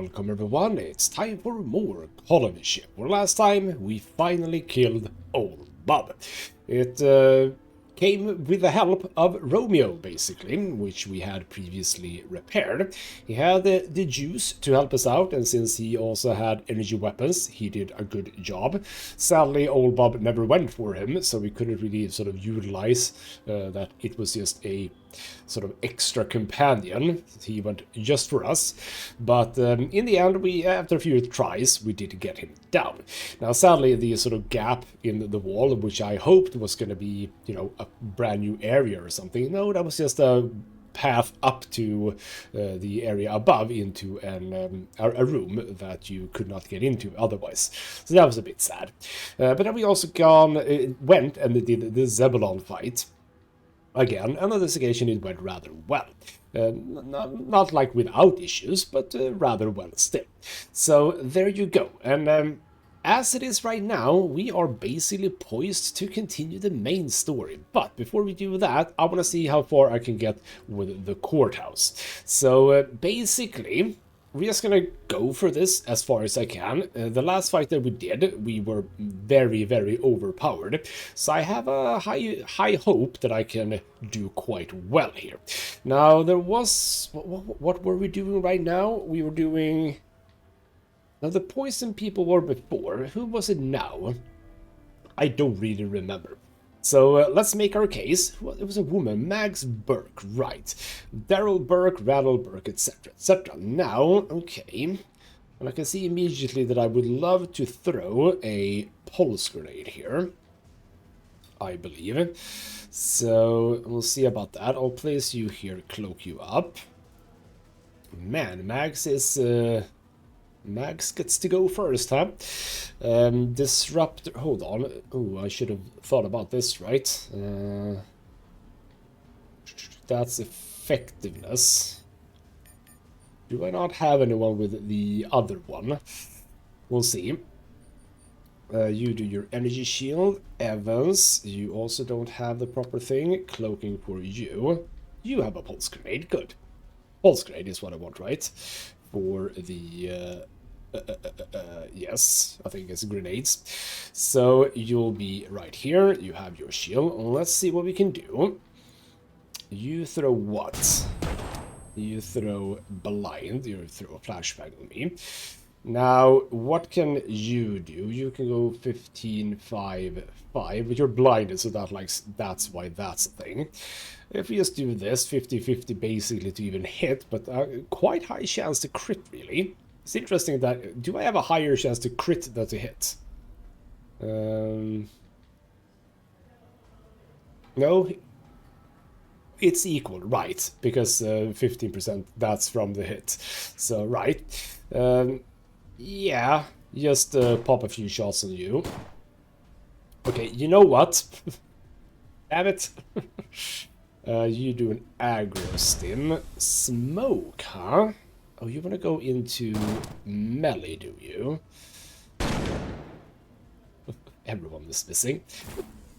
welcome everyone, it's time for more colonyship. Well, last time we finally killed Old Bob. It came with the help of Romeo, basically, which we had previously repaired. He had the juice to help us out, and since he also had energy weapons, he did a good job. Sadly, Old Bob never went for him, so we couldn't really sort of utilize that it was just a sort of extra companion. He went just for us, but in the end, after a few tries, we did get him down. Now, sadly, the sort of gap in the wall, which I hoped was going to be, you know, a brand new area or something, no, that was just a path up to the area above into a room that you could not get into otherwise. So that was a bit sad. But then we also went and did the Zebulon fight. Again, on this occasion it went rather well. Not like without issues, but rather well still. So there you go. And as it is right now, we are basically poised to continue the main story. But before we do that, I want to see how far I can get with the courthouse. So basically, we're just gonna go for this as far as I can. The last fight that we did, we were very, very overpowered. So I have a high hope that I can do quite well here. Now, there was... What were we doing right now? We were doing... Now, the poison people were before. Who was it now? I don't really remember. So let's make our case. Well, it was a woman, Mags Burke, right. Daryl Burke, Randall Burke, etc., etc. Now, okay. And I can see immediately that I would love to throw a pulse grenade here, I believe. So we'll see about that. I'll place you here, cloak you up. Man, Mags is... Mags gets to go first, huh? Disruptor... Hold on. Oh, I should have thought about this, right? That's effectiveness. Do I not have anyone with the other one? We'll see. You do your energy shield. Evans, you also don't have the proper thing. Cloaking for you. You have a pulse grenade. Good. Pulse grenade is what I want, right? For the... yes, I think it's grenades. So you'll be right here. You have your shield. Let's see what we can do. You throw what? You throw blind. You throw a flashbang on me. Now, what can you do? You can go 15, 5, 5, but you're blinded, so that's why that's a thing. If we just do this, 50-50 basically to even hit, but quite high chance to crit, really. It's interesting that... Do I have a higher chance to crit than to hit? No? It's equal, right. Because 15%, that's from the hit. So, right. Yeah, just pop a few shots on you. Okay, you know what? Damn it. You do an aggro stim. Smoke, huh? Oh, you want to go into melee, do you? Everyone is missing.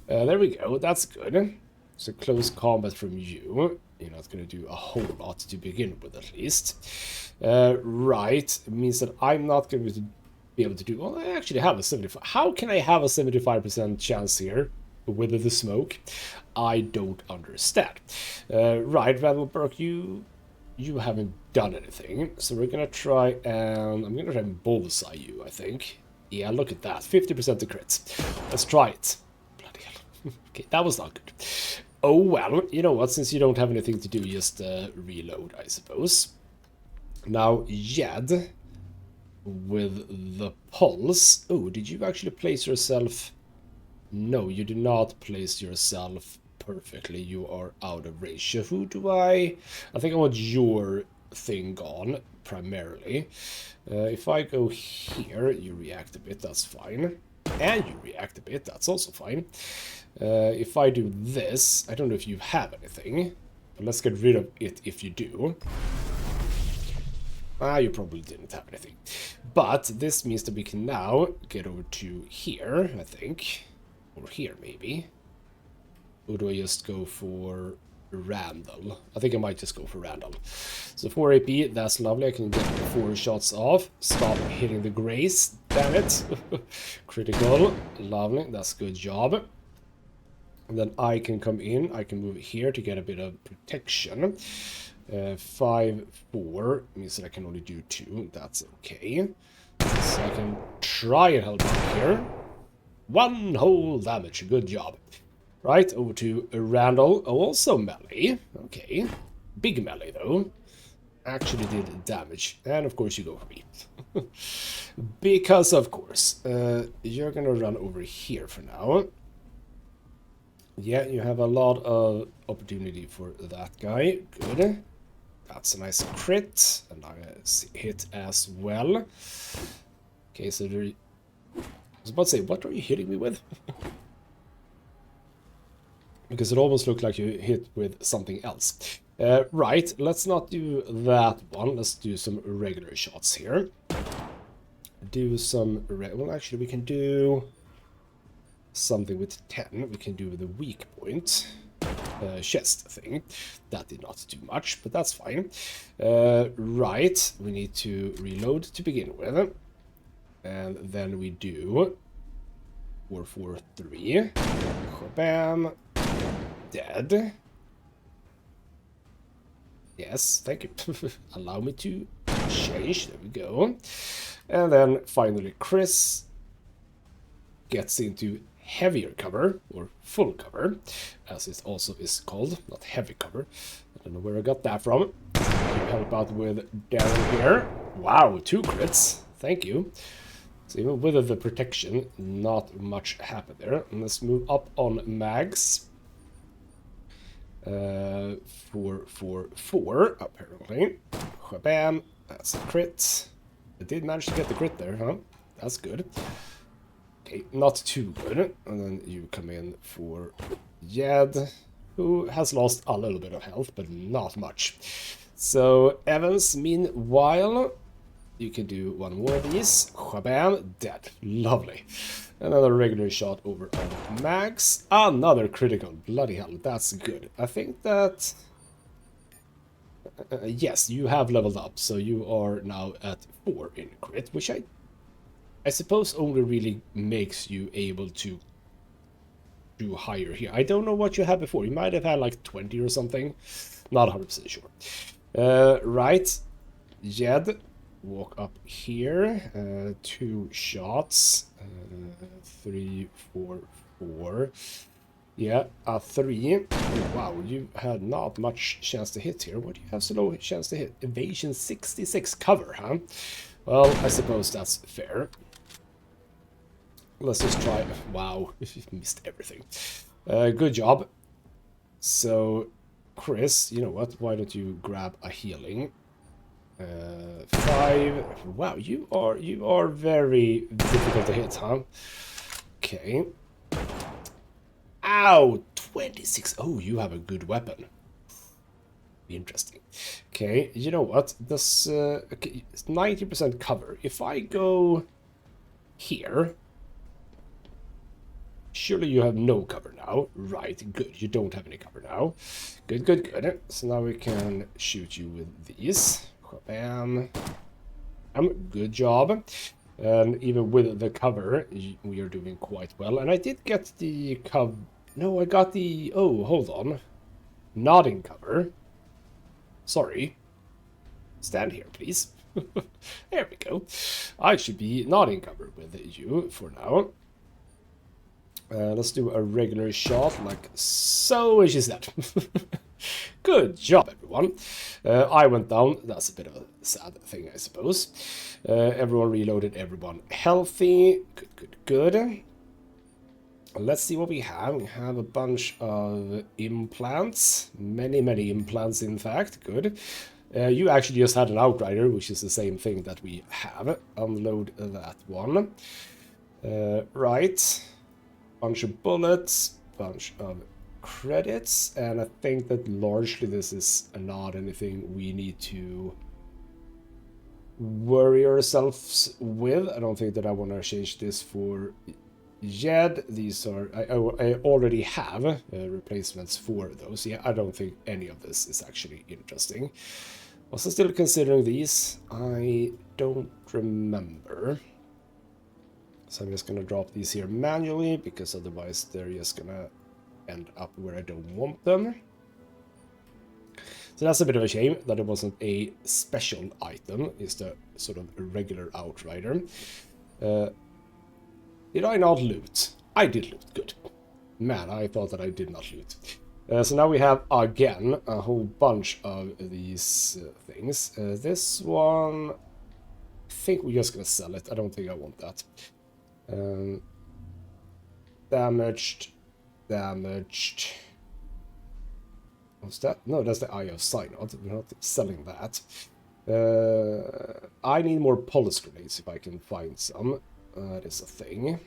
There we go, that's good. So close combat from you. You're not going to do a whole lot to begin with, at least. Right, it means that I'm not going to be able to do... Well, I actually have a 75... How can I have a 75% chance here with the smoke? I don't understand. Right, Randall Burke, you haven't done anything, so we're gonna try and... I'm gonna try and bullseye you, I think. Yeah, look at that, 50% to crits. Let's try it. Bloody hell. Okay, that was not good. Oh well, you know what, since you don't have anything to do, just reload, I suppose. Now, Jed, with the pulse... Oh, did you actually place yourself... No, you did not place yourself perfectly. You are out of range. So who do I think I want your thing gone, primarily. If I go here, you react a bit, that's fine. And you react a bit, that's also fine. If I do this, I don't know if you have anything, but let's get rid of it if you do. You probably didn't have anything. But this means that we can now get over to here, I think. Or here, maybe. Or do I just go for... Randall. I think I might just go for Randall. So 4 AP, that's lovely. I can get 4 shots off. Stop hitting the grace. Damn it. Critical. Lovely. That's a good job. And then I can come in. I can move here to get a bit of protection. 5, 4 means that I can only do 2. That's okay. So I can try and help out here. 1 whole damage. Good job. Right, over to Randall. Also melee. Okay. Big melee, though. Actually did damage. And, of course, you go for me. Because, of course, you're gonna run over here for now. Yeah, you have a lot of opportunity for that guy. Good. That's a nice crit. A nice hit as well. Okay, so there... I was about to say, what are you hitting me with? Because it almost looked like you hit with something else. Right, let's not do that one. Let's do some regular shots here. Do some... Well, actually, we can do something with 10. We can do the weak point. Chest thing. That did not do much, but that's fine. Right, we need to reload to begin with. And then we do 4, 4, 3. Bam. Dead. Yes, thank you. Allow me to change. There we go. And then finally Chris gets into heavier cover, or full cover, as it also is called, not heavy cover. I don't know where I got that from. You help out with Darren here. Wow, 2 crits. Thank you. So even with the protection, not much happened there. And let's move up on mags. 4, 4, 4, apparently. Bam, that's a crit. I did manage to get the crit there, huh? That's good. Okay, not too good. And then you come in for Jed, who has lost a little bit of health, but not much. So, Evans, meanwhile, you can do 1 more of these. Bam, dead. Lovely. Another regular shot over on Max. Another critical. Bloody hell, that's good. I think that... yes, you have leveled up, so you are now at 4 in crit, which I suppose only really makes you able to do higher here. I don't know what you had before. You might have had like 20 or something. Not 100% sure. Right. Jed, walk up here. 2 shots. 3, 4, 4. Yeah, a 3. Wow, you had not much chance to hit here. What do you have so low chance to hit? Evasion 66 cover, huh? Well, I suppose that's fair. Let's just try. Wow, missed everything. Good job. So, Chris, you know what? Why don't you grab a healing? 5. Wow, you are very difficult to hit, huh? Okay. Ow! 26. Oh, you have a good weapon. Interesting. Okay, you know what? This okay, 90% cover. If I go here, surely you have no cover now. Right, good. You don't have any cover now. Good, good, good. So now we can shoot you with these. Bam. Good job. And even with the cover, we are doing quite well. And I did get the cover. No, I got the... Oh, hold on. Nodding cover. Sorry. Stand here, please. There we go. I should be nodding cover with you for now. Let's do a regular shot like so, and she's dead. Good job, everyone. I went down. That's a bit of a sad thing, I suppose. Everyone reloaded, everyone healthy. Good, good, good. Let's see what we have. We have a bunch of implants. Many, many implants, in fact. Good. You actually just had an outrider, which is the same thing that we have. Unload that one. Right. Bunch of bullets. Bunch of credits. And I think that largely this is not anything we need to worry ourselves with. I don't think that I want to change this for Jed, these are... I already have replacements for those. Yeah, I don't think any of this is actually interesting. Was I still considering these? I don't remember. So I'm just going to drop these here manually, because otherwise they're just going to end up where I don't want them. So that's a bit of a shame that it wasn't a special item. It's the sort of regular Outrider. Did I not loot? I did loot. Good. Man, I thought that I did not loot. So now we have, again, a whole bunch of these things. This one... I think we're just going to sell it. I don't think I want that. Damaged. Damaged. What's that? No, that's the Eye of Synod. We're not selling that. I need more pulse grenades if I can find some. That is a thing.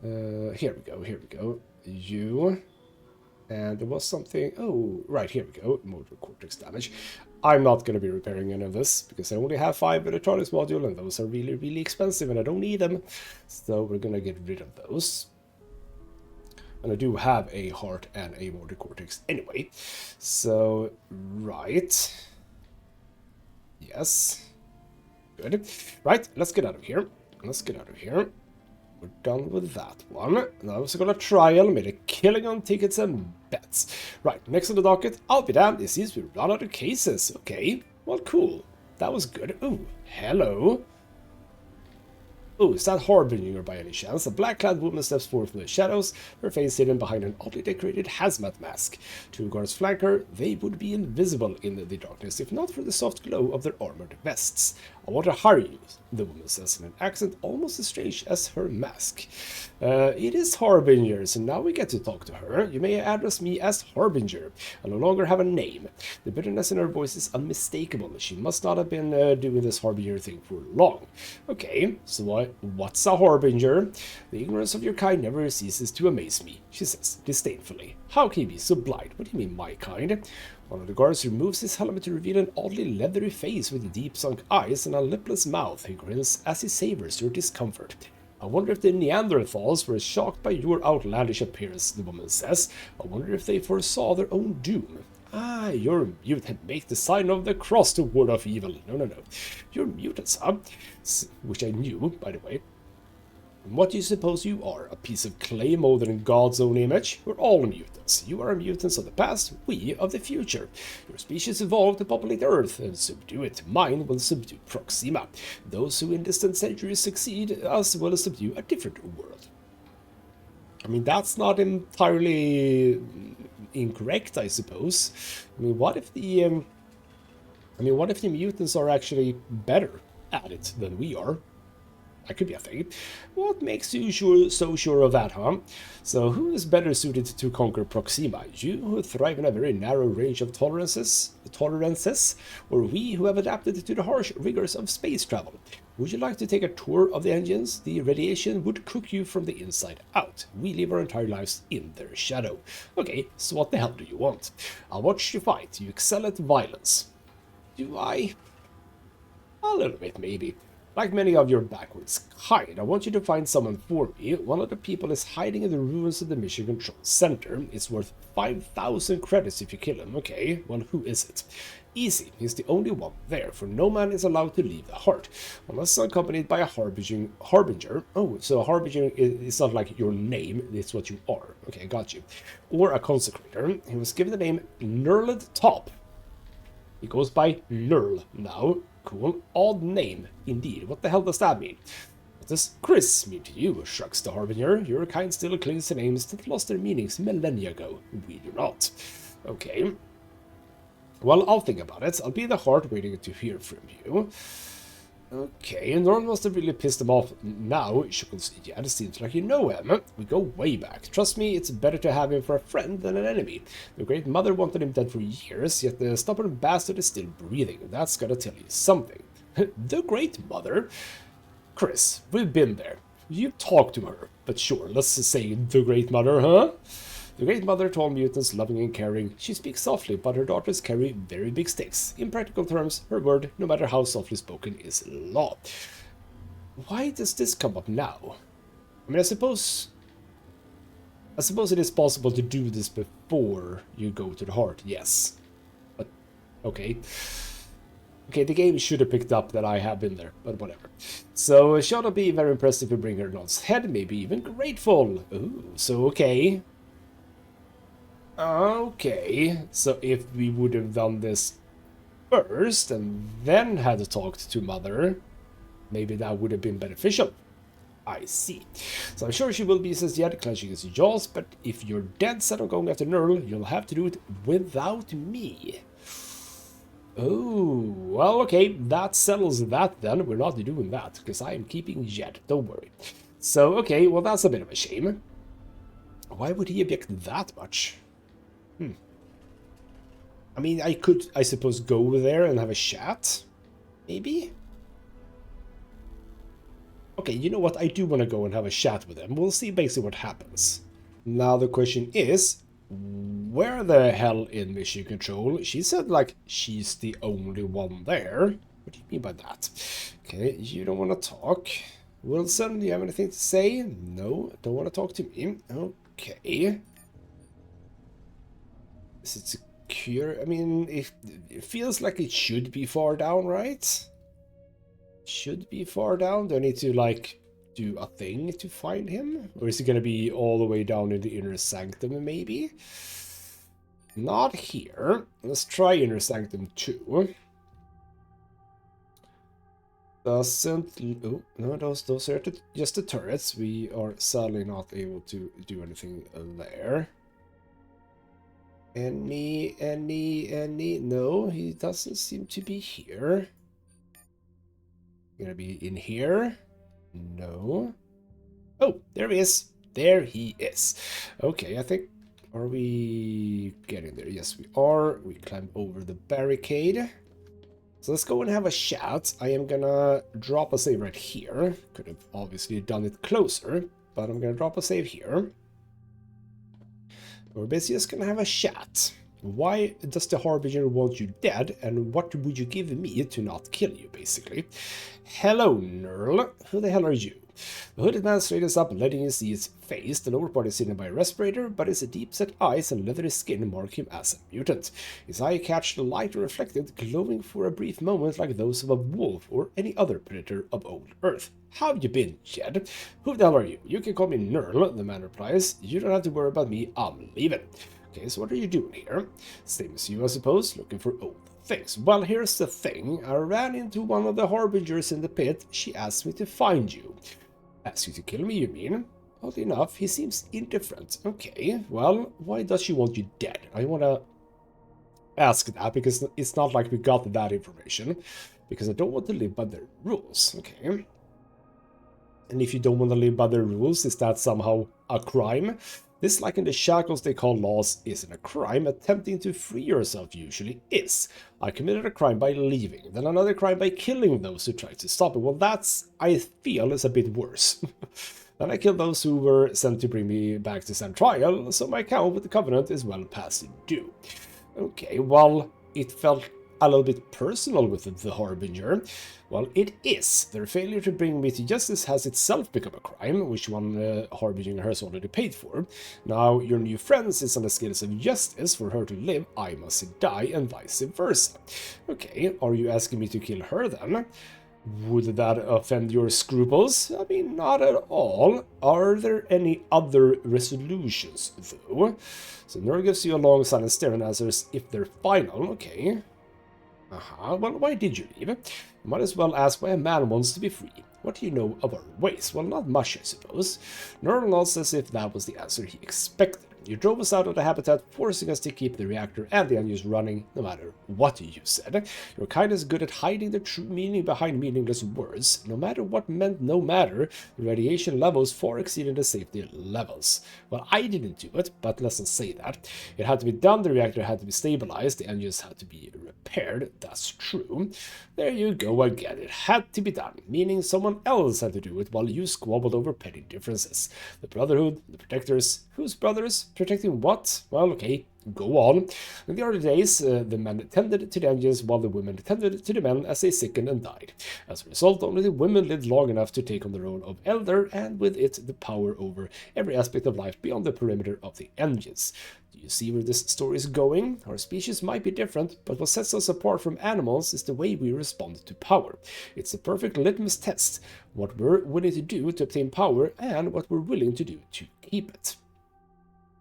Here we go, here we go. You. And there was something... Oh, right, here we go. Motor cortex damage. I'm not going to be repairing any of this, because I only have 5 electronics module, and those are really, really expensive, and I don't need them. So we're going to get rid of those. And I do have a heart and a motor cortex anyway. So, right. Yes. Good. Right, let's get out of here. Let's get out of here. We're done with that one. Now we're going to trial, made a killing on tickets and bets. Right, next on the docket, I'll be damned, it seems we run out of cases. Okay, well, cool. That was good. Oh, hello. Oh, is that Harbinger by any chance? A black-clad woman steps forward from the shadows, her face hidden behind an oddly decorated hazmat mask. 2 guards flank her. They would be invisible in the darkness if not for the soft glow of their armored vests. I want to hire you, the woman says in an accent almost as strange as her mask. It is Harbinger, so now we get to talk to her. You may address me as Harbinger. I no longer have a name. The bitterness in her voice is unmistakable. She must not have been doing this Harbinger thing for long. Okay, so what's a Harbinger? The ignorance of your kind never ceases to amaze me, she says disdainfully. How can you be so blind? What do you mean, my kind? One of the guards removes his helmet to reveal an oddly leathery face with deep sunk eyes and a lipless mouth. He grins as he savors your discomfort. I wonder if the Neanderthals were as shocked by your outlandish appearance, the woman says. I wonder if they foresaw their own doom. Ah, you're a mutant. Make the sign of the cross to ward off evil. No. You're mutants, huh? Which I knew, by the way. What do you suppose you are? A piece of clay molded in God's own image? We're all mutants. You are mutants of the past, we of the future. Your species evolved to populate Earth and subdue it. Mine will subdue Proxima. Those who in distant centuries succeed us will subdue a different world. I mean, that's not entirely incorrect, I suppose. I mean, what if the mutants are actually better at it than we are? That could be a thing. What makes you so sure of that, huh? So who is better suited to conquer Proxima? You, who thrive in a very narrow range of tolerances, or we who have adapted to the harsh rigors of space travel? Would you like to take a tour of the engines? The radiation would cook you from the inside out. We live our entire lives in their shadow. Okay, so what the hell do you want? I'll watch you fight. You excel at violence. Do I? A little bit, maybe. Like many of your backwards kind, I want you to find someone for me. One of the people is hiding in the ruins of the Mission Control Center. It's worth 5,000 credits if you kill him. Okay, well, who is it? Easy. He's the only one there, for no man is allowed to leave the heart, unless accompanied by a harbinger. Oh, so a harbinger is not like your name, it's what you are. Okay, got you. Or a consecrator. He was given the name Knurled Top. He goes by Knurl now. Cool. Odd name, indeed. What the hell does that mean? What does Chris mean to you? Shrugs the Harbinger. Your kind still clings to names that lost their meanings millennia ago. We do not. Okay. Well, I'll think about it. I'll be in the heart waiting to hear from you. Okay, Norm must have really pissed him off now. Yeah, it seems like you know him. We go way back. Trust me, it's better to have him for a friend than an enemy. The Great Mother wanted him dead for years, yet the stubborn bastard is still breathing. That's gotta tell you something. The Great Mother? Chris, we've been there. You talk to her. But sure, let's say the Great Mother, huh? The Great Mother told mutants loving and caring. She speaks softly, but her daughters carry very big sticks. In practical terms, her word, no matter how softly spoken, is law. Why does this come up now? I mean, I suppose it is possible to do this before you go to the heart, yes. But, okay. Okay, the game should have picked up that I have been there, but whatever. So, shall be very impressed if you bring her Nod's head, maybe even grateful. Ooh, so okay. Okay, so if we would have done this first and then had talked to Mother, maybe that would have been beneficial. I see. So I'm sure she will be, says Jed, clenching his jaws, but if you're dead set on going after Nerl, you'll have to do it without me. Oh, well, okay, that settles that then. We're not doing that, because I am keeping Jed, don't worry. So, okay, well, that's a bit of a shame. Why would he object that much? I mean, I could, I suppose, go there and have a chat? Maybe? Okay, you know what? I do want to go and have a chat with him. We'll see basically what happens. Now the question is, where the hell in Mission Control? She said, like, she's the only one there. What do you mean by that? Okay, you don't want to talk. Wilson, do you have anything to say? No, don't want to talk to me. Okay. Is it secure? I mean, it feels like it should be far down, right? Should be far down. Do I need to, like, do a thing to find him? Or is it going to be all the way down in the inner sanctum, maybe? Not here. Let's try inner sanctum 2. Doesn't... Oh, no, those are just the turrets. We are sadly not able to do anything there. Any... No, he doesn't seem to be here. Gonna be in here? No. Oh, there he is. There he is. Okay, I think... Are we getting there? Yes, we are. We climb over the barricade. So let's go and have a chat. I am gonna drop a save right here. Could have obviously done it closer, but I'm gonna drop a save here. We're basically just gonna have a chat. Why does the Harbinger want you dead, and what would you give me to not kill you, basically? Hello, Nerl. Who the hell are you? The hooded man straightens up, letting you see his face. The lower part is hidden by a respirator, but his deep-set eyes and leathery skin mark him as a mutant. His eye catch the light and reflected, glowing for a brief moment like those of a wolf or any other predator of old Earth. How have you been, Jed? Who the hell are you? You can call me Nerl, the man replies. You don't have to worry about me, I'm leaving. Okay, so what are you doing here? Same as you, I suppose, looking for old things. Well, here's the thing. I ran into one of the Harbingers in the pit. She asked me to find you. Asked you to kill me, you mean? Oddly enough, he seems indifferent. Okay, well, why does she want you dead? I want to ask that, because it's not like we got that information. Because I don't want to live by their rules, okay? And if you don't want to live by their rules, is that somehow a crime? This, like in the shackles they call laws, isn't a crime. Attempting to free yourself usually is. I committed a crime by leaving, then another crime by killing those who tried to stop it. Well, that's, I feel, is a bit worse. Then I killed those who were sent to bring me back to stand trial, so my account with the Covenant is well past due. Okay, well, it felt a little bit personal with the Harbinger. Well, it is. Their failure to bring me to justice has itself become a crime, which one Harbinger has already paid for. Now, your new friend sits on the scales of justice. For her to live, I must die, and vice versa. Okay, are you asking me to kill her then? Would that offend your scruples? I mean, not at all. Are there any other resolutions, though? So Nerl gives you a long silent stare and answers if they're final. Okay. Well, why did you leave? You might as well ask why a man wants to be free. What do you know of our ways? Well, not much, I suppose. Nerl nods as if that was the answer he expected. You drove us out of the habitat, forcing us to keep the reactor and the engines running, no matter what you said. You're kind of good at hiding the true meaning behind meaningless words. No matter what meant no matter, the radiation levels far exceeded the safety levels. Well, I didn't do it, but let's not say that. It had to be done, the reactor had to be stabilized, the engines had to be repaired. That's true. There you go again. It had to be done, meaning someone else had to do it while you squabbled over petty differences. The Brotherhood, the Protectors. Whose brothers? Protecting what? Well, okay, Go on. In the early days, the men tended to the engines while the women tended to the men as they sickened and died. As a result, only the women lived long enough to take on the role of elder, and with it the power over every aspect of life beyond the perimeter of the engines. Do you see where this story is going? Our species might be different, but what sets us apart from animals is the way we respond to power. It's a perfect litmus test, what we're willing to do to obtain power and what we're willing to do to keep it.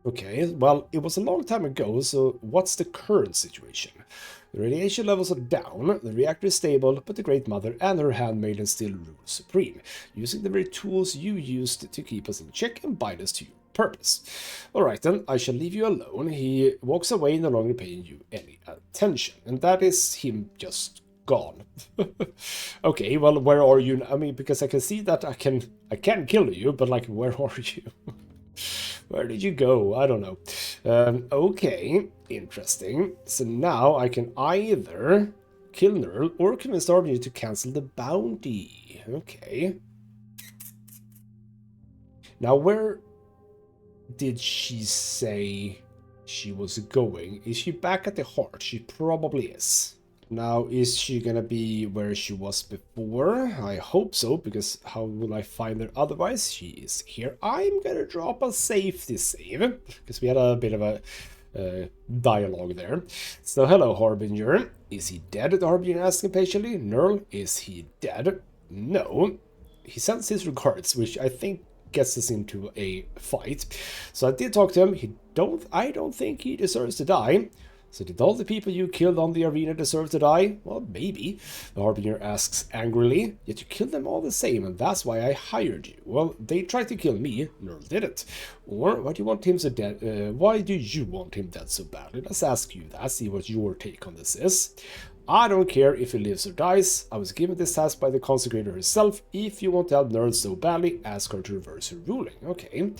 Okay, well, it was a long time ago, so what's the current situation? The radiation levels are down, the reactor is stable, but the Great Mother and her handmaiden still rule supreme, using the very tools you used to keep us in check and bind us to your purpose. Alright then, I shall leave you alone. He walks away, no longer paying you any attention, and that is him just gone. Okay, well, where are you? I mean, because I can see that I can kill you, but like, where are you? Where did you go? I don't know. Okay, interesting. So now I can either kill Nerl or convince Armory to cancel the bounty. Okay. Now, where did she say she was going? Is she back at the heart? She probably is. Now, is she gonna be where she was before? I hope so, because how will I find her otherwise? She is here. I'm gonna drop a safety save, because we had a bit of a dialogue there. So, hello, Harbinger. Is he dead? The Harbinger asks impatiently. Nerl, is he dead? No. He sends his regards, which I think gets us into a fight. So I did talk to him. I don't think he deserves to die. So did all the people you killed on the arena deserve to die? Well, maybe, the Harbinger asks angrily. Yet you killed them all the same, and that's why I hired you. Well, they tried to kill me, Nerl didn't. Or why do you want him so dead? Why do you want him dead so badly? Let's ask you that, see what your take on this is. I don't care if he lives or dies. I was given this task by the Consecrator herself. If you want to help Nerl so badly, ask her to reverse her ruling. Okay,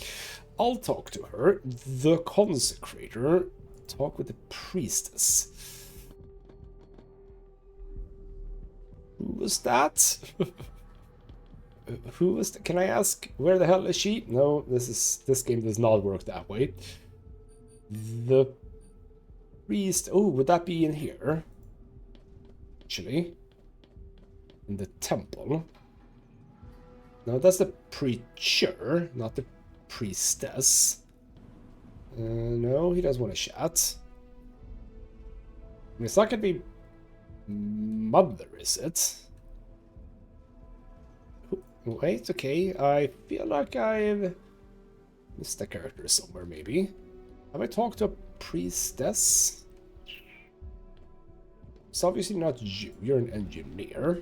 I'll talk to her. The Consecrator. Talk with the priestess. Who was that? Who was that? Can I ask where the hell is she? No, this game does not work that way. The priest. Oh, would that be in here? Actually, in the temple. No, that's the preacher, not the priestess. No, he doesn't want to chat. I mean, it's not going to be Mother, is it? Wait, okay. I feel like I've missed a character somewhere, maybe. Have I talked to a priestess? It's obviously not you. You're an engineer.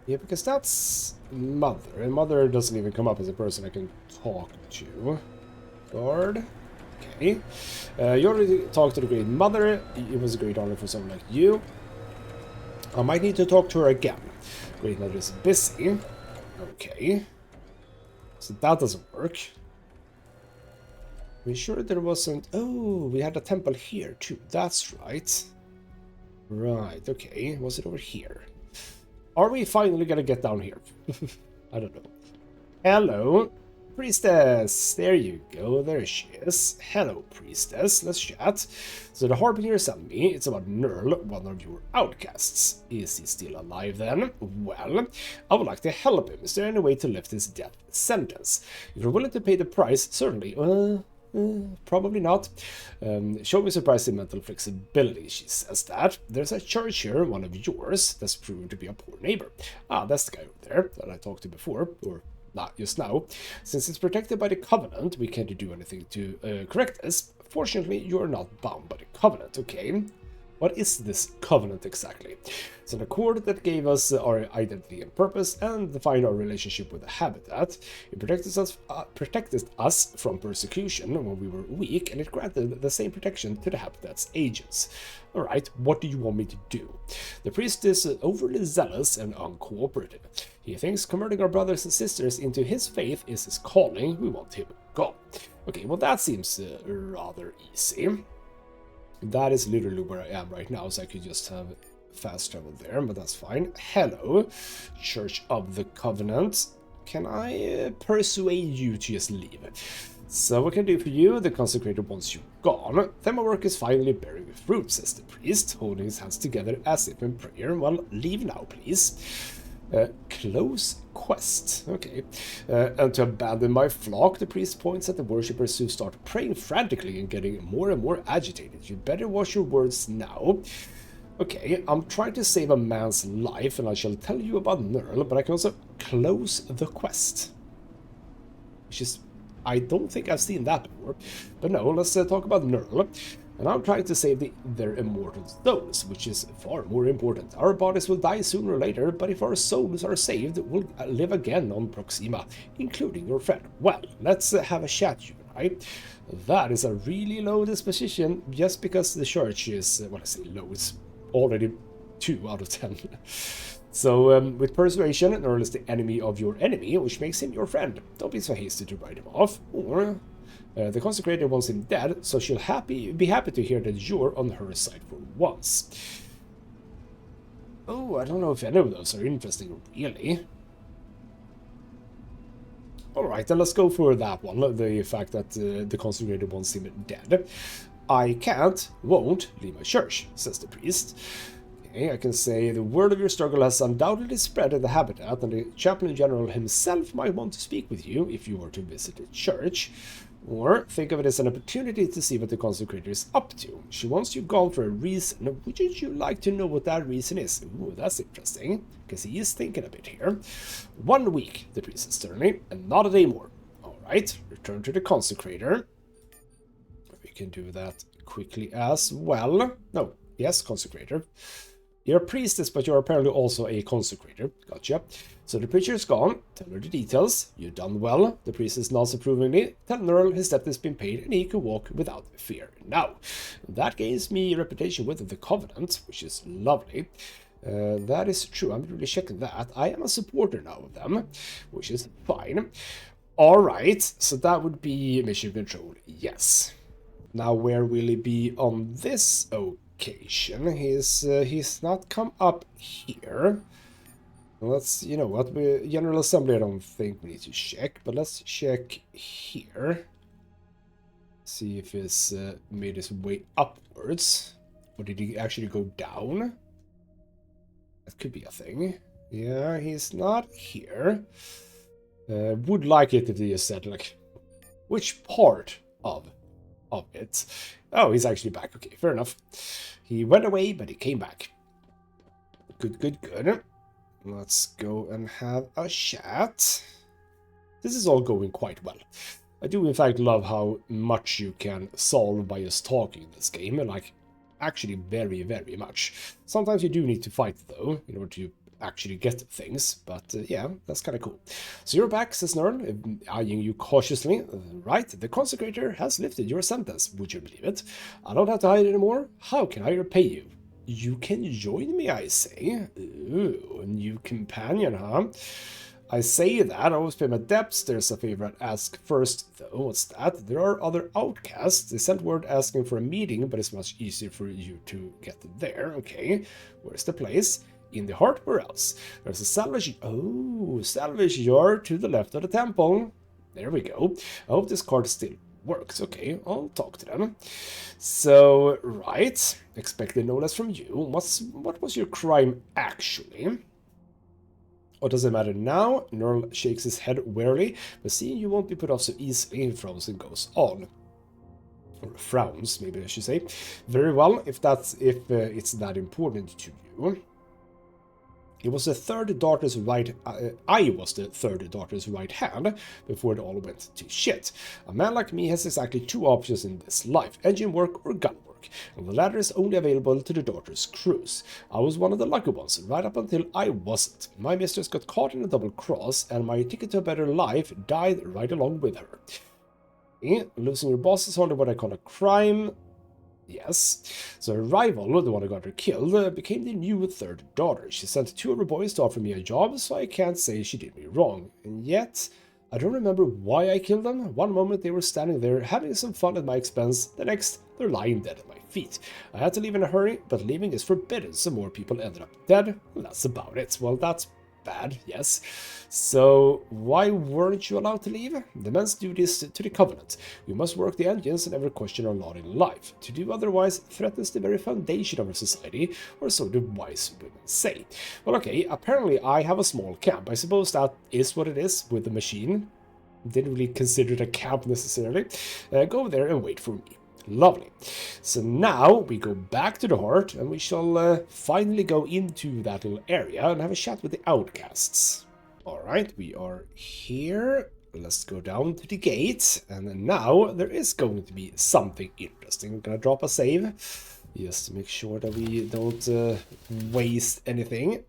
Yeah, because that's Mother, and Mother doesn't even come up as a person I can talk to. Guard. Okay. You already talked to the Great Mother. It was a great honor for someone like you. I might need to talk to her again. Great Mother is busy. Okay. So that doesn't work. Are we sure there wasn't... Oh, we had a temple here too. That's right. Right, okay. Was it over here? Are we finally gonna get down here? I don't know. Hello, priestess. There you go. There she is. Hello, priestess. Let's chat. So the Harbinger sent me. It's about Nerl, one of your outcasts. Is he still alive then? Well, I would like to help him. Is there any way to lift his death sentence? If you're willing to pay the price, certainly. Probably not. Show me surprising mental flexibility, she says that. There's a church here, one of yours, that's proven to be a poor neighbor. Ah, that's the guy over there that I talked to before, or not just now. Since it's protected by the Covenant, we can't do anything to correct this. Fortunately, you're not bound by the Covenant, okay? What is this covenant exactly? It's an accord that gave us our identity and purpose and defined our relationship with the habitat. It protected us from persecution when we were weak, and it granted the same protection to the habitat's agents. Alright, what do you want me to do? The priest is overly zealous and uncooperative. He thinks converting our brothers and sisters into his faith is his calling. We want him gone. Okay, well that seems rather easy. That is literally where I am right now, so I could just have fast travel there, but that's fine. Hello, Church of the Covenant. Can I persuade you to just leave? So what can I do for you? The consecrator wants you gone. Then my work is finally bearing fruit, says the priest, holding his hands together as if in prayer. Well, leave now, please. Close quest. Okay. And to abandon my flock, the priest points at the worshippers who start praying frantically and getting more and more agitated. You better watch your words now. Okay, I'm trying to save a man's life, and I shall tell you about Nerl, but I can also close the quest. Which is... I don't think I've seen that before. But no, let's talk about Nerl. And I'm trying to save their immortal souls, which is far more important. Our bodies will die sooner or later, but if our souls are saved, we'll live again on Proxima, including your friend. Well, let's have a chat, you and I. That is a really low disposition, just because the church is, well, I say low, it's already 2 out of 10. So, with persuasion, Nerl is the enemy of your enemy, which makes him your friend. Don't be so hasty to write him off. Or, the consecrator wants him dead, so she'll be happy to hear that you're on her side for once. Oh, I don't know if any of those are interesting, really. Alright, then let's go for that one, the fact that the consecrator wants him dead. I won't leave my church, says the priest. I can say the word of your struggle has undoubtedly spread in the habitat, and the chaplain general himself might want to speak with you if you were to visit the church. Or think of it as an opportunity to see what the consecrator is up to. She wants you gone for a reason. Wouldn't you like to know what that reason is? Ooh, that's interesting, because he is thinking a bit here. 1 week, the priest says sternly, and not a day more. Alright, return to the consecrator. We can do that quickly as well. No, yes, consecrator. You're a priestess, but you're apparently also a consecrator. Gotcha. So the preacher is gone. Tell her the details. You've done well. The priestess nods approvingly. Tell Nerl his debt has been paid and he can walk without fear. Now, that gains me reputation with the Covenant, which is lovely. That is true. I'm really checking that. I am a supporter now of them, which is fine. Alright, so that would be mission control. Yes. Now, where will he be on this occasion? He's not come up here. Let's, you know what, General Assembly I don't think we need to check, but let's check here. See if he's made his way upwards. Or did he actually go down? That could be a thing. Yeah, he's not here. Would like it if he just said, like, which part of it. Oh, he's actually back. Okay, fair enough. He went away, but he came back. Good, good, good. Let's go and have a chat. This is all going quite well. I do, in fact, love how much you can solve by just talking in this game. Like, actually very, very much. Sometimes you do need to fight, though, in order to actually get things, but yeah, that's kind of cool. So you're back, says Nerl, eyeing you cautiously. Right, the consecrator has lifted your sentence. Would you believe it? I don't have to hide anymore. How can I repay you? You can join me, I say. Ooh, a new companion, huh? I say that, I always pay my debts. There's a favor I'd ask first, though. What's that? There are other outcasts. They sent word asking for a meeting, but it's much easier for you to get there. Okay, where's the place? In the heart, where else? There's a salvage... Oh, salvage yard to the left of the temple. There we go. I hope this card still works. Okay, I'll talk to them. So, right. Expected no less from you. What was your crime, actually? Or does it matter now? Nerl shakes his head wearily, but seeing you won't be put off so easily, he frowns and goes on. Or frowns, maybe I should say. Very well, if it's that important to you. It was the third daughter's right... I was the third daughter's right hand before it all went to shit. A man like me has exactly 2 options in this life, engine work or gun work, and the latter is only available to the daughter's crews. I was one of the lucky ones, right up until I wasn't. My mistress got caught in a double cross, and my ticket to a better life died right along with her. Losing your boss is only what I call a crime... Yes. So her rival, the one who got her killed, became the new third daughter. She sent 2 of her boys to offer me a job, so I can't say she did me wrong. And yet, I don't remember why I killed them. One moment they were standing there having some fun at my expense, the next they're lying dead at my feet. I had to leave in a hurry, but leaving is forbidden, so more people ended up dead, and that's about it. Well, that's Bad, yes. So, why weren't you allowed to leave? The men do this to the Covenant. We must work the engines and never question our lot in life. To do otherwise threatens the very foundation of our society, or so the wise women say. Well, okay, apparently I have a small camp. I suppose that is what it is with the machine. Didn't really consider it a camp necessarily. Go there and wait for me. Lovely. So now we go back to the heart and we shall finally go into that little area and have a chat with the outcasts. Alright, we are here. Let's go down to the gate. And now there is going to be something interesting. I'm gonna drop a save just to make sure that we don't waste anything.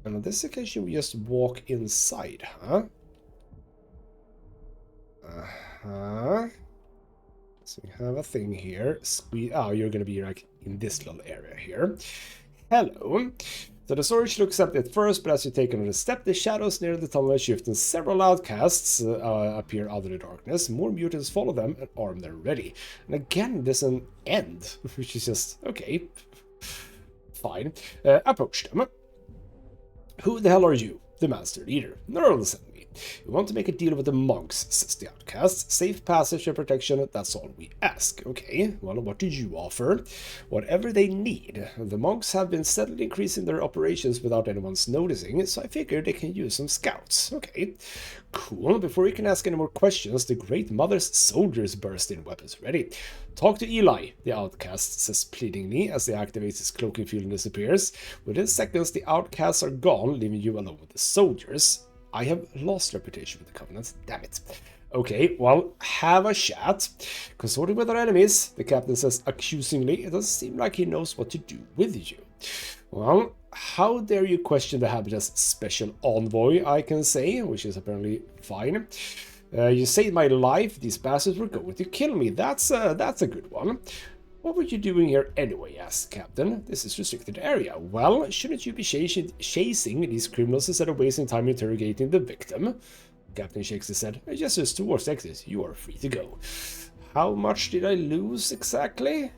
And on this occasion we just walk inside, huh? So we have a thing here. Oh, you're gonna be like in this little area here. Hello. So the storage looks empty at first, but as you take another step, the shadows near the tunnel shift and several outcasts appear out of the darkness. More mutants follow them and arm their ready. And again, there's an end, which is just okay. Fine. Approach them. Who the hell are you? The master leader. Nerl sent me. We want to make a deal with the monks, says the outcast. Safe passage and protection, that's all we ask. Okay, well, what do you offer? Whatever they need. The monks have been steadily increasing their operations without anyone's noticing, so I figured they can use some scouts. Okay, cool. Before you can ask any more questions, the Great Mother's soldiers burst in, weapons ready. Talk to Eli, the outcast says pleadingly as he activates his cloaking field and disappears. Within seconds, the outcasts are gone, leaving you alone with the soldiers. I have lost reputation with the Covenant, damn it. Okay, well, have a chat. Consorting with our enemies, the captain says accusingly. It doesn't seem like he knows what to do with you. Well, how dare you question the Habitat's special envoy, I can say, which is apparently fine. You saved my life, these bastards were going to kill me. That's a good one. What were you doing here anyway, asked Captain. This is restricted area. Well, shouldn't you be chasing these criminals instead of wasting time interrogating the victim? Captain shakes his head. Gestures towards exit. You are free to go. How much did I lose exactly?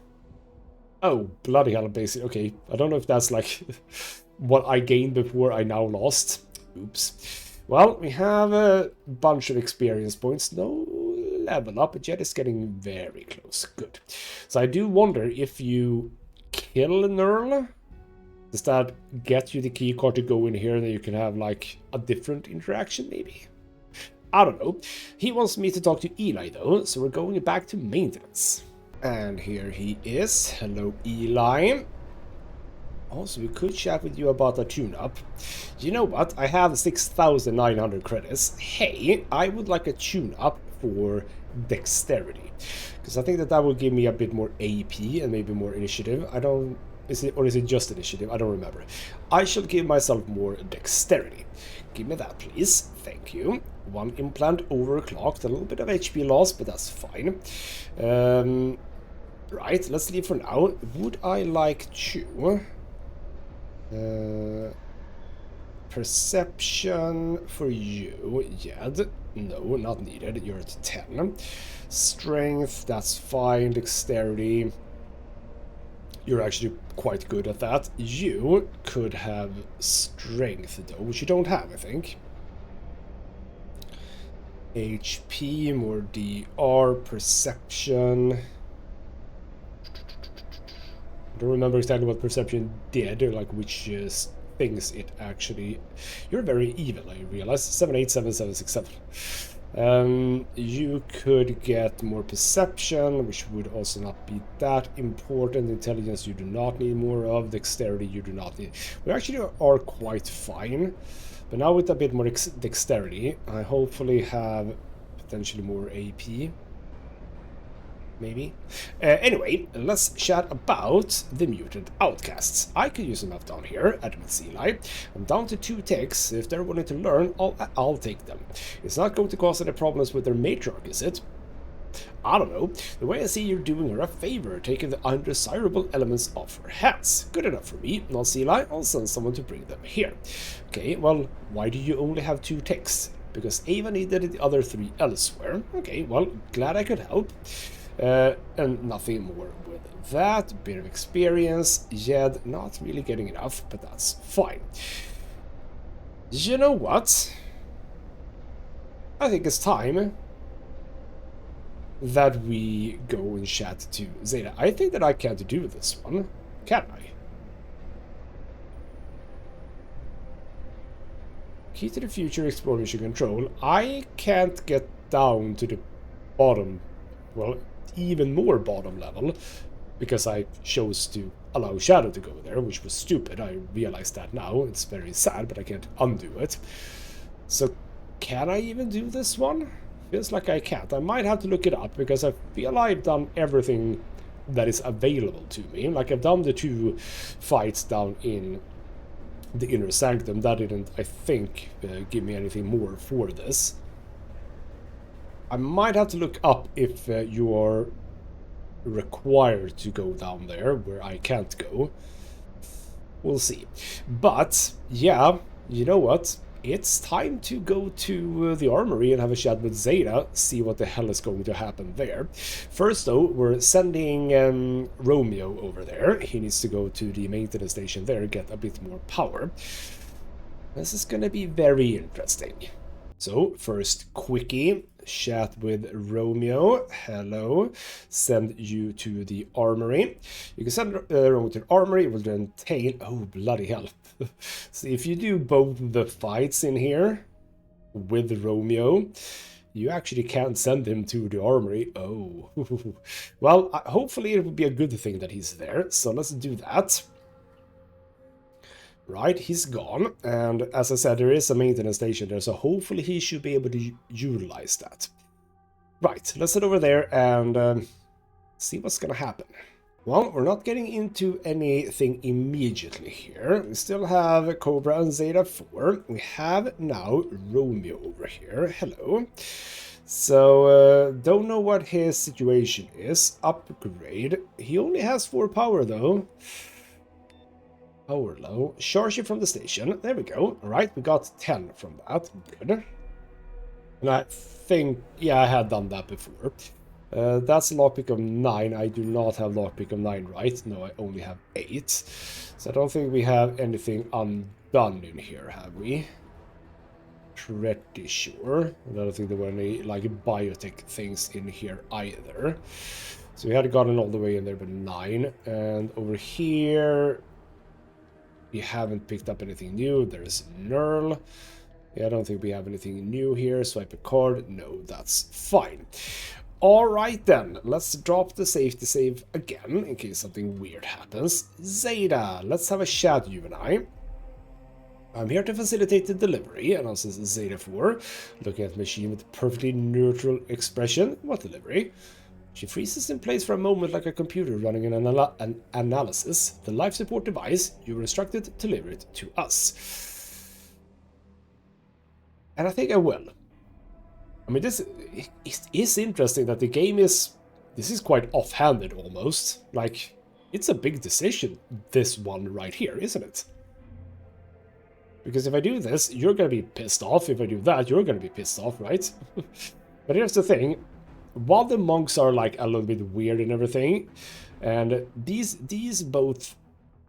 Oh, bloody hell, basically. Okay, I don't know if that's like what I gained before I now lost. Oops. Well, we have a bunch of experience points. No level up, but yet it's getting very close. Good. So I do wonder if you kill Nerl, does that get you the key card to go in here and then you can have like a different interaction maybe? I don't know. He wants me to talk to Eli though, so we're going back to maintenance. And here he is. Hello, Eli. Also, we could chat with you about a tune-up. You know what? I have 6,900 credits. Hey, I would like a tune-up for dexterity, because I think that will give me a bit more AP and maybe more initiative. Is it just initiative? I don't remember. I shall give myself more dexterity. Give me that, please. Thank you. One implant overclocked, a little bit of HP loss, but that's fine. Right, let's leave for now. Would I like to... perception for you, Jed. No, not needed. You're at 10. Strength, that's fine. Dexterity. You're actually quite good at that. You could have strength though, which you don't have, I think. HP, more DR, perception. I don't remember exactly what perception did, or like which things it actually... You're very evil, I realize. 787767. You could get more perception, which would also not be that important. Intelligence you do not need more of. Dexterity you do not need. We actually are quite fine. But now with a bit more dexterity, I hopefully have potentially more AP. Maybe. Anyway, let's chat about the mutant outcasts. I could use them up down here, admits Eli. I'm down to 2 techs. If they're willing to learn, I'll take them. It's not going to cause any problems with their matriarch, is it? I don't know. The way I see you're doing her a favor, taking the undesirable elements off her hands. Good enough for me. Not Eli, I'll send someone to bring them here. Okay, well, why do you only have 2 techs? Because Ava needed the other 3 elsewhere. Okay, well, glad I could help. And nothing more with that. Bit of experience. Jed, not really getting enough, but that's fine. You know what? I think it's time that we go and chat to Zeta. I think that I can't do this one. Can I? Key to the future, explore mission control. I can't get down to the bottom, well, even more bottom level, because I chose to allow Shadow to go there, which was stupid. I realize that now. It's very sad, but I can't undo it. So, can I even do this one? Feels like I can't. I might have to look it up, because I feel I've done everything that is available to me. Like, I've done the 2 fights down in the Inner Sanctum. That didn't, I think, give me anything more for this. I might have to look up if you are required to go down there, where I can't go. We'll see. But, yeah, you know what? It's time to go to the Armory and have a chat with Zeta, see what the hell is going to happen there. First, though, we're sending Romeo over there. He needs to go to the maintenance station there, get a bit more power. This is going to be very interesting. So, first, quickie. Chat with Romeo. Hello. Send you to the Armory. You can send Romeo to the Armory. It will entail... Oh, bloody hell. So if you do both the fights in here with Romeo, you actually can't send him to the Armory. Oh. Well, hopefully it will be a good thing that he's there. So let's do that. Right, he's gone, and as I said, there is a maintenance station there, so hopefully he should be able to utilize that. Right, let's head over there and see what's gonna happen. Well, we're not getting into anything immediately here. We still have Cobra and Zeta 4. We have now Romeo over here. Hello. So, don't know what his situation is. Upgrade. He only has 4 power, though. Power low. Charge it from the station. There we go. Alright, we got 10 from that. Good. And I think, yeah, I had done that before. That's lockpick of 9. I do not have lockpick of 9, right? No, I only have 8. So I don't think we have anything undone in here, have we? Pretty sure. I don't think there were any, like, biotech things in here either. So we had gotten all the way in there with 9. And over here... we haven't picked up anything new. There's Knurl. Yeah, I don't think we have anything new here. Swipe a card. No, that's fine. Alright then, let's drop the safety save again, in case something weird happens. Zeta, let's have a chat, you and I. I'm here to facilitate the delivery, announces Zeta 4, looking at the machine with perfectly neutral expression. What delivery? She freezes in place for a moment like a computer running an analysis. The life support device, you were instructed to deliver it to us. And I think I will. I mean, this is interesting that the game is... this is quite offhanded almost. Like, it's a big decision, this one right here, isn't it? Because if I do this, you're gonna be pissed off. If I do that, you're gonna be pissed off, right? But here's the thing. While the monks are like a little bit weird and everything, and these both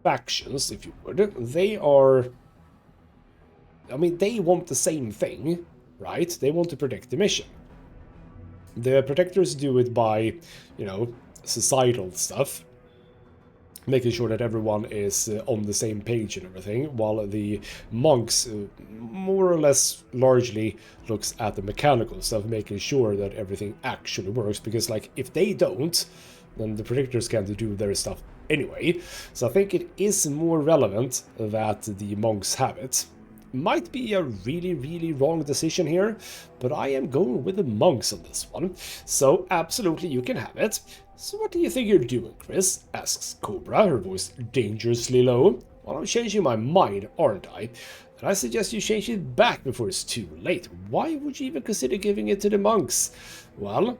factions, if you would, they are... I mean, they want the same thing, right? They want to protect the mission. The protectors do it by, you know, societal stuff, making sure that everyone is on the same page and everything, while the monks more or less largely looks at the mechanical stuff, making sure that everything actually works, because like if they don't, then the protectors can't do their stuff anyway. So I think it is more relevant that the monks have it. Might be a really wrong decision here, but I am going with the monks on this one. So absolutely you can have it. So what do you think you're doing, Chris? Asks Cobra, her voice dangerously low. Well, I'm changing my mind, aren't I? And I suggest you change it back before it's too late. Why would you even consider giving it to the monks? Well,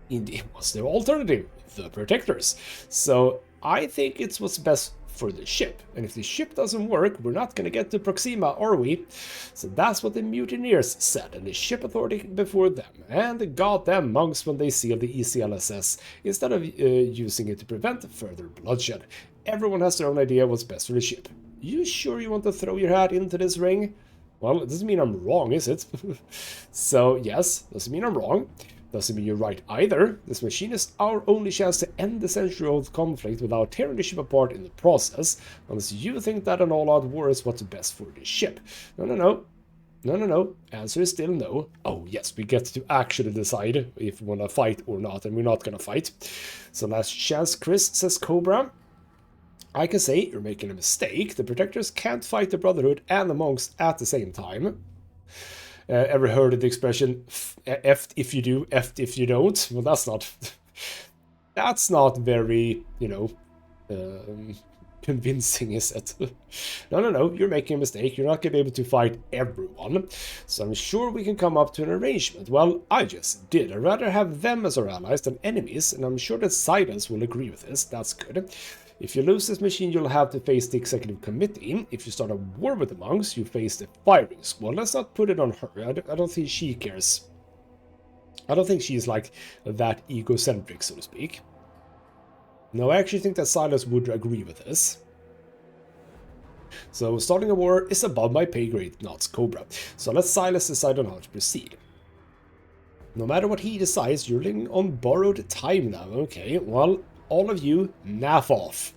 indeed, what's their alternative? The protectors. So I think it's what's best for the ship, and if the ship doesn't work, we're not going to get to Proxima, are we? So that's what the mutineers said, and the ship authority before them, and the goddamn monks when they sealed the ECLSS, instead of using it to prevent further bloodshed. Everyone has their own idea what's best for the ship. You sure you want to throw your hat into this ring? Well, it doesn't mean I'm wrong, is it? So, yes, doesn't mean I'm wrong. Doesn't mean you're right either. This machine is our only chance to end the century-old conflict without tearing the ship apart in the process, unless you think that an all-out war is what's best for the ship. No, no, no. No, no, no. Answer is still no. Oh, yes, we get to actually decide if we want to fight or not, and we're not going to fight. So last chance, Chris, says Cobra. I can say you're making a mistake. The Protectors can't fight the Brotherhood and the Monks at the same time. Ever heard of the expression, F'd if you do, F'd if you don't? Well, that's not... that's not very, you know... convincing, is it? No, no, no, you're making a mistake. You're not going to be able to fight everyone. So I'm sure we can come up to an arrangement. Well, I just did. I'd rather have them as our allies than enemies, and I'm sure that Silence will agree with this. That's good. If you lose this machine, you'll have to face the executive committee. If you start a war with the monks, you face the firing squad. Let's not put it on her. I don't think she cares. I don't think she's like that egocentric, so to speak. No, I actually think that Silas would agree with this. So starting a war is above my pay grade, not Cobra. So let Silas decide on how to proceed. No matter what he decides, you're living on borrowed time now. Okay, well, all of you, naff off.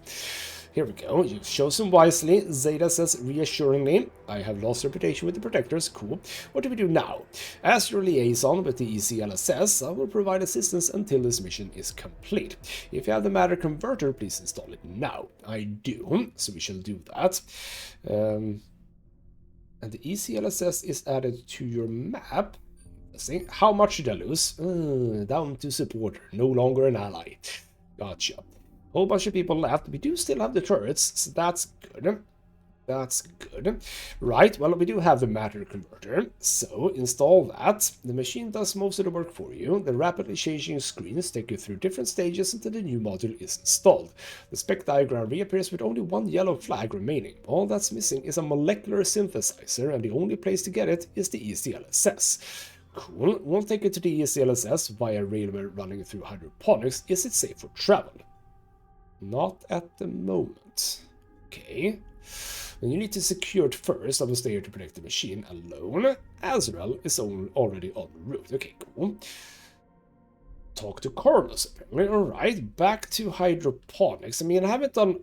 Here we go, you've chosen wisely, Zeta says reassuringly. I have lost reputation with the Protectors, cool. What do we do now? As your liaison with the ECLSS, I will provide assistance until this mission is complete. If you have the matter converter, please install it now. I do, so we shall do that. And the ECLSS is added to your map. Let's see, how much did I lose? Down to supporter, no longer an ally. Gotcha. Whole bunch of people left. We do still have the turrets, so that's good. That's good. Right, well, we do have the matter converter, so install that. The machine does most of the work for you. The rapidly changing screens take you through different stages until the new module is installed. The spec diagram reappears with only one yellow flag remaining. All that's missing is a molecular synthesizer, and the only place to get it is the ECLSS. Cool. We'll take you to the ECLSS via railway running through hydroponics. Is it safe for travel? Not at the moment. Okay. And you need to secure it first. I will stay here to protect the machine alone. Azrael is already en route. Okay, cool. Talk to Carlos, apparently. Alright, back to hydroponics. I mean, I haven't done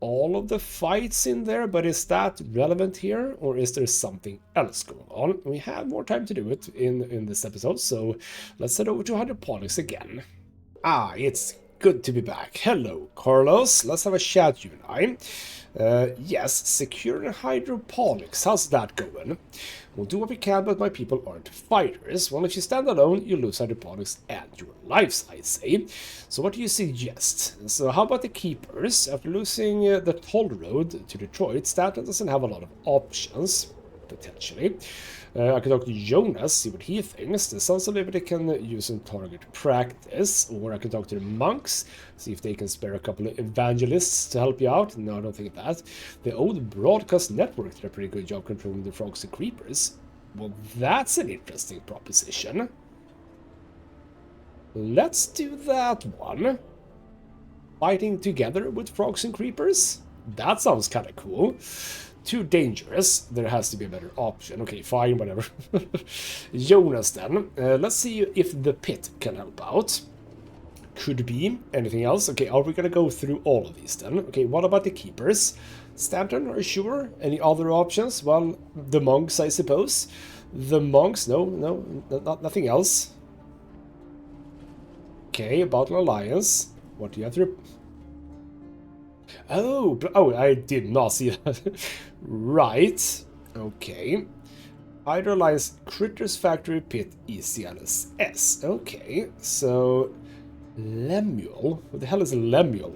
all of the fights in there, but is that relevant here? Or is there something else going on? We have more time to do it in this episode, so let's head over to hydroponics again. Ah, it's good to be back. Hello, Carlos. Let's have a chat, you and I. Yes, securing hydroponics. How's that going? We'll do what we can, but my people aren't fighters. Well, if you stand alone, you lose hydroponics and your lives, I say. So what do you suggest? So how about the keepers? After losing the toll road to Detroit, Stanton doesn't have a lot of options, potentially. I can talk to Jonas, see what he thinks. The Sons of Liberty can use some target practice. Or I can talk to the monks, see if they can spare a couple of evangelists to help you out. No, I don't think that. The old broadcast network did a pretty good job controlling the frogs and creepers. Well, that's an interesting proposition. Let's do that one. Fighting together with frogs and creepers? That sounds kind of cool. Too dangerous. There has to be a better option. Okay, fine, whatever. Jonas then. Let's see if the pit can help out. Could be. Anything else? Okay, are we gonna go through all of these then? Okay, what about the keepers? Stanton, are you sure? Any other options? Well, the monks, I suppose. The monks? No, nothing else. Okay, Battle Alliance. What do you have to... Oh, I did not see that. Right. Okay. Hydro Alliance Critters Factory Pit ECLSS. Okay, so Lemuel. What the hell is Lemuel?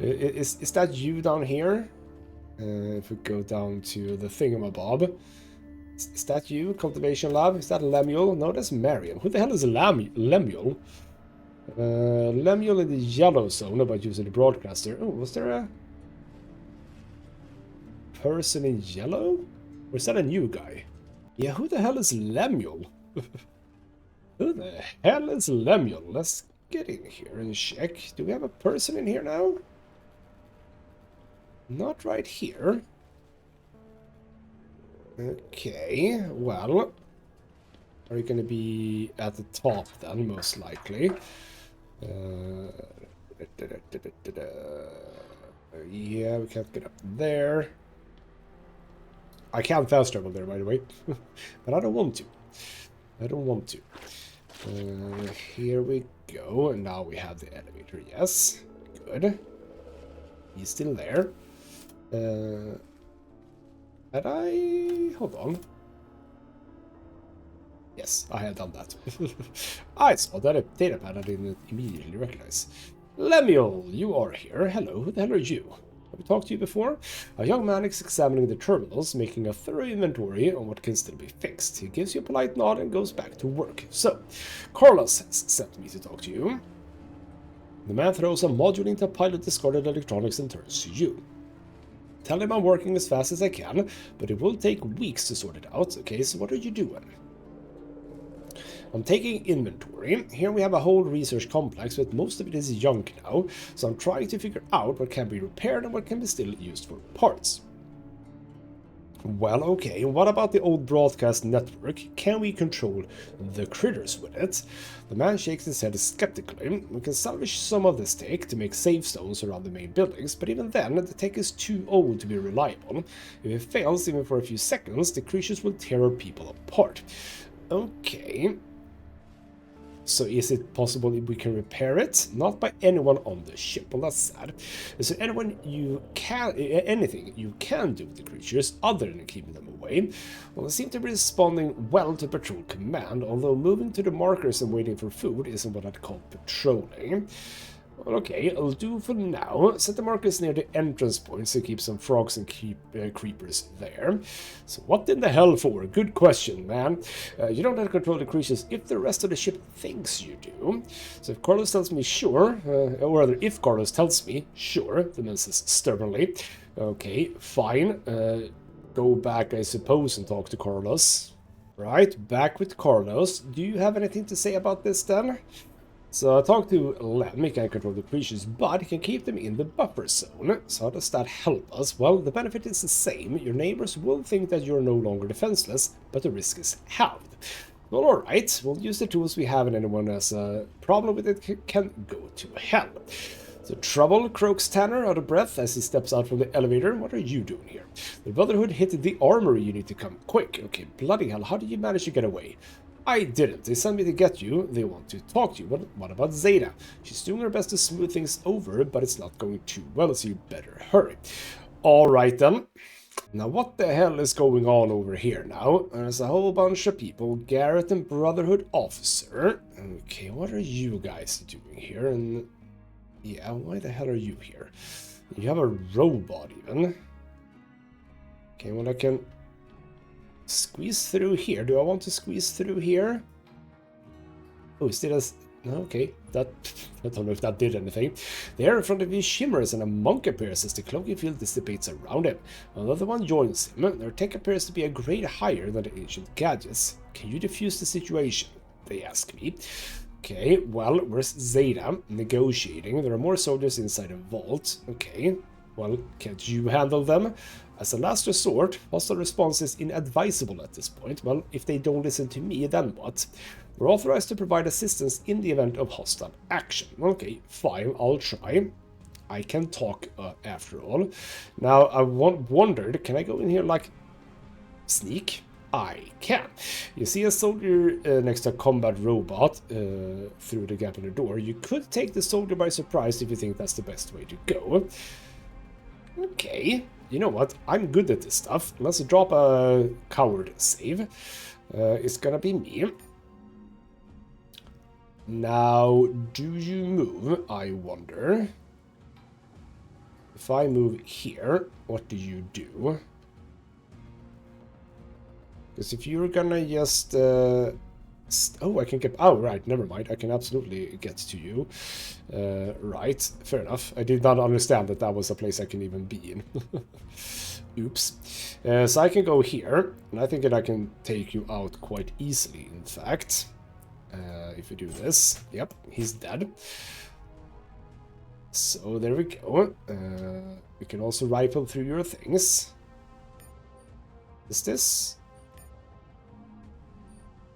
Is that you down here? If we go down to the thingamabob. Is that you? Cultivation Lab? Is that Lemuel? No, that's Mariam. Who the hell is Lemuel? Lemuel in the yellow zone about using the broadcaster. Oh, was there a person in yellow? Or is that a new guy? Yeah, who the hell is Lemuel? Who the hell is Lemuel? Let's get in here and check. Do we have a person in here now? Not right here. Okay, well, are you going to be at the top then, most likely? Yeah, we can't get up there. I can't fast travel there, by the way. But I don't want to. I don't want to. Here we go. And now we have the elevator. Yes. Good. He's still there. Had I... Hold on. Yes, I have done that. I saw that data pad I didn't immediately recognize. Lemuel, you are here. Hello, who the hell are you? Have we talked to you before? A young man is examining the terminals, making a thorough inventory on what can still be fixed. He gives you a polite nod and goes back to work. So, Carlos has sent me to talk to you. The man throws a module into pilot discarded electronics and turns to you. Tell him I'm working as fast as I can, but it will take weeks to sort it out. Okay, so what are you doing? I'm taking inventory. Here we have a whole research complex, but most of it is junk now, so I'm trying to figure out what can be repaired and what can be still used for parts. Well, okay, what about the old broadcast network? Can we control the critters with it? The man shakes his head skeptically. We can salvage some of this tech to make safe zones around the main buildings, but even then, the tech is too old to be reliable. If it fails even for a few seconds, the creatures will tear our people apart. Okay. So is it possible we can repair it? Not by anyone on the ship. Well, that's sad. Is there anything you can do with the creatures other than keeping them away? Well, they seem to be responding well to patrol command, although moving to the markers and waiting for food isn't what I'd call patrolling. Well, okay, I'll do for now. Set the markers near the entrance points to keep some frogs and creepers there. So what in the hell for? Good question, man. You don't have to control the creatures if the rest of the ship thinks you do. So if Carlos tells me sure, or rather if Carlos tells me sure, the man says stubbornly. Okay, fine. Go back, I suppose, and talk to Carlos. Right, back with Carlos. Do you have anything to say about this then? So I talked to Lem, he can control the creatures, but he can keep them in the buffer zone. So how does that help us? Well, the benefit is the same. Your neighbors will think that you're no longer defenseless, but the risk is halved. Well, alright, we'll use the tools we have, and anyone who has a problem with it can go to hell. So Trouble croaks Tanner out of breath as he steps out from the elevator. What are you doing here? The Brotherhood hit the Armory, you need to come quick. Okay, bloody hell, how did you manage to get away? I didn't. They sent me to get you. They want to talk to you. What about Zeta? She's doing her best to smooth things over, but it's not going too well, so you better hurry. Alright then. Now what the hell is going on over here now? There's a whole bunch of people. Garrett and Brotherhood officer. Okay, what are you guys doing here? And yeah, why the hell are you here? You have a robot even. Okay, well I can... squeeze through here. Do I want to squeeze through here? Oh, still has... Okay, that... I don't know if that did anything. The air in front of you shimmers and a monk appears as the cloaking field dissipates around him. Another one joins him. Their tech appears to be a grade higher than the ancient gadgets. Can you defuse the situation? They ask me. Okay, well, where's Zeta? Negotiating. There are more soldiers inside a vault. Okay, well, can't you handle them? As a last resort, hostile response is inadvisable at this point. Well, if they don't listen to me, then what? We're authorized to provide assistance in the event of hostile action. Okay, fine, I'll try. I can talk after all. Now, I wondered, can I go in here like sneak? I can. You see a soldier next to a combat robot through the gap in the door. You could take the soldier by surprise if you think that's the best way to go. Okay. You know what? I'm good at this stuff. Let's drop a coward save. It's gonna be me. Now, do you move? I wonder. If I move here, what do you do? Because if you're gonna just... oh, I can get... Oh, right, never mind. I can absolutely get to you. Right, fair enough. I did not understand that that was a place I can even be in. Oops. So I can go here, and I think that I can take you out quite easily, in fact. If we do this. Yep, he's dead. So there we go. We can also rifle through your things. Is this,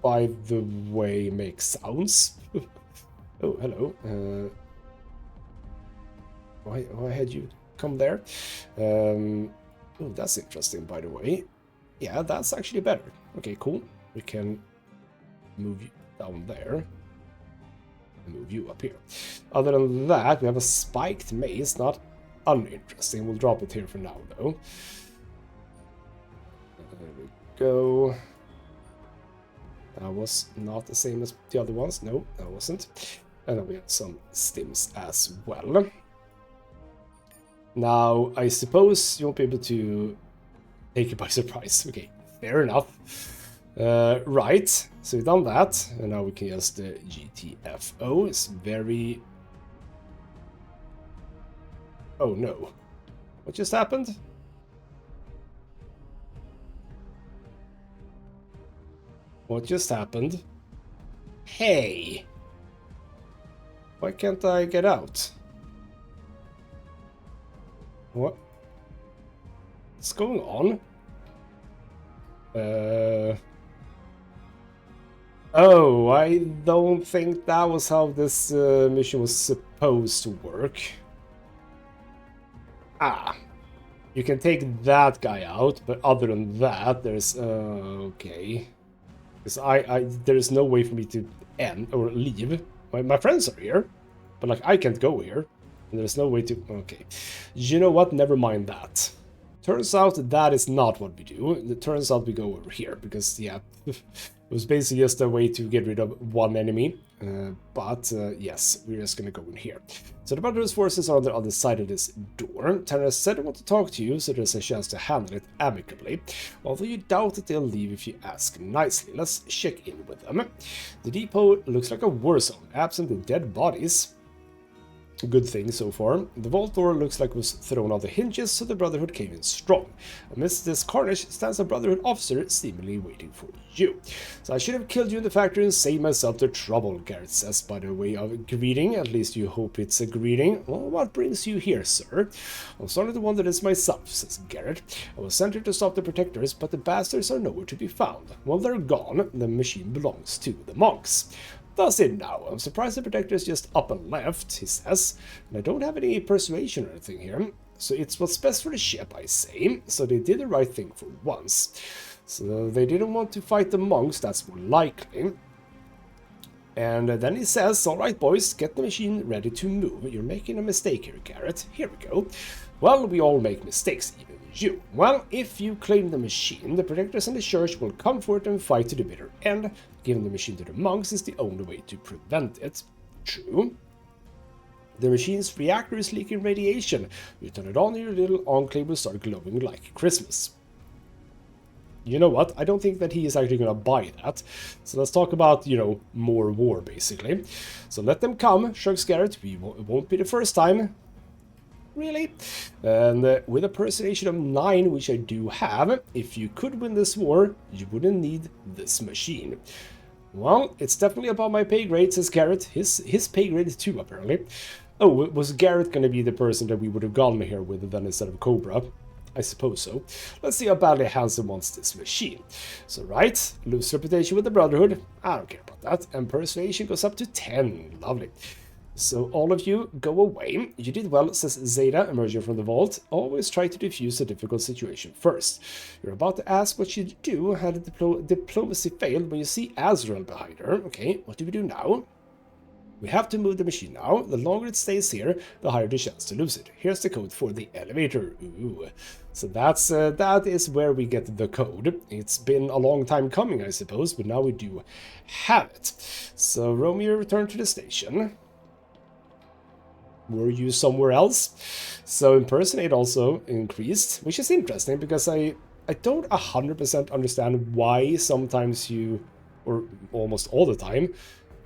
by the way, make sounds? Oh, hello. Why had you come there? Oh, that's interesting, by the way. Yeah, that's actually better. Okay, cool. We can move you down there. Move you up here. Other than that, we have a spiked maze. Not uninteresting. We'll drop it here for now, though. There we go. That was not the same as the other ones. No, that wasn't. And then we have some stims as well. Now, I suppose you won't be able to take it by surprise. Okay, fair enough. Right, so we've done that, and now we can just GTFO. It's very... Oh no. What just happened? What just happened? Hey! Why can't I get out? What's going on? Oh, I don't think that was how this mission was supposed to work. Ah, you can take that guy out, but other than that, there's okay. Because there's no way for me to end or leave. My friends are here, but like I can't go here, and there's no way to. Okay, you know what? Never mind that. Turns out that is not what we do. It turns out we go over here, because, yeah, it was basically just a way to get rid of one enemy. But yes, we're just gonna go in here. So the Brotherhood's forces are on the other side of this door. Terra said they want to talk to you, so there's a chance to handle it amicably. Although you doubt that they'll leave if you ask nicely. Let's check in with them. The depot looks like a war zone, absent the dead bodies. Good thing so far. The vault door looks like it was thrown off the hinges, so the Brotherhood came in strong. Amidst this carnage stands a Brotherhood officer seemingly waiting for you. So I should have killed you in the factory and saved myself the trouble, Garrett says by the way of greeting. At least you hope it's a greeting. Well, what brings you here, sir? I'm starting to wonder this myself, says Garrett. I was sent here to stop the protectors, but the bastards are nowhere to be found. Well, they're gone. The machine belongs to the monks. Does it now? I'm surprised the protector's just up and left, he says. And I don't have any persuasion or anything here. So it's what's best for the ship, I say. So they did the right thing for once. So they didn't want to fight the monks, that's more likely. And then he says, alright boys, get the machine ready to move. You're making a mistake here, Garrett. Here we go. Well, we all make mistakes, even you. Well, if you claim the machine, the protectors and the church will come for it and fight to the bitter end. Giving the machine to the monks is the only way to prevent it. True. The machine's reactor is leaking radiation. You turn it on and your little enclave will start glowing like Christmas. You know what? I don't think that he is actually going to buy that. So let's talk about, you know, more war, basically. So let them come, shrugs Garrett. It won't be the first time. Really? And with a persuasion of 9, which I do have, if you could win this war, you wouldn't need this machine. Well, it's definitely above my pay grade, says Garrett. His pay grade is 2, apparently. Oh, was Garrett going to be the person that we would have gone here with then instead of Cobra? I suppose so. Let's see how badly Hansen wants this machine. So, right, lose reputation with the Brotherhood. I don't care about that. And persuasion goes up to 10. Lovely. So all of you, go away. You did well, says Zeta, emerging from the vault. Always try to defuse a difficult situation first. You're about to ask what you do had diplomacy failed when you see Azrael behind her. Okay, what do we do now? We have to move the machine now. The longer it stays here, the higher the chance to lose it. Here's the code for the elevator. Ooh. So that is where we get the code. It's been a long time coming, I suppose, but now we do have it. So Romeo returned to the station. Were you somewhere else? So impersonate also increased, which is interesting because I don't 100% understand why sometimes you, or almost all the time,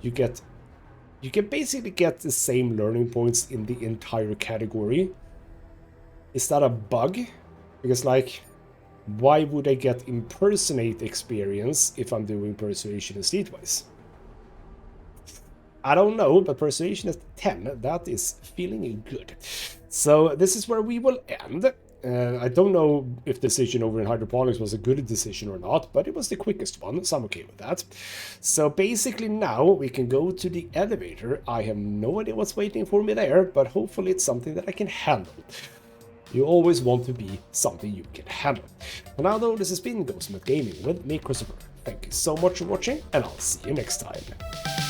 you can basically get the same learning points in the entire category. Is that a bug? Because like, why would I get impersonate experience if I'm doing persuasion and streetwise? I don't know, but persuasion is 10. That is feeling good. So this is where we will end. I don't know if the decision over in hydroponics was a good decision or not, but it was the quickest one, so I'm okay with that. So basically now we can go to the elevator. I have no idea what's waiting for me there, but hopefully it's something that I can handle. You always want to be something you can handle. For now though, this has been ghostmutgaming with me, Christopher. Thank you so much for watching, and I'll see you next time.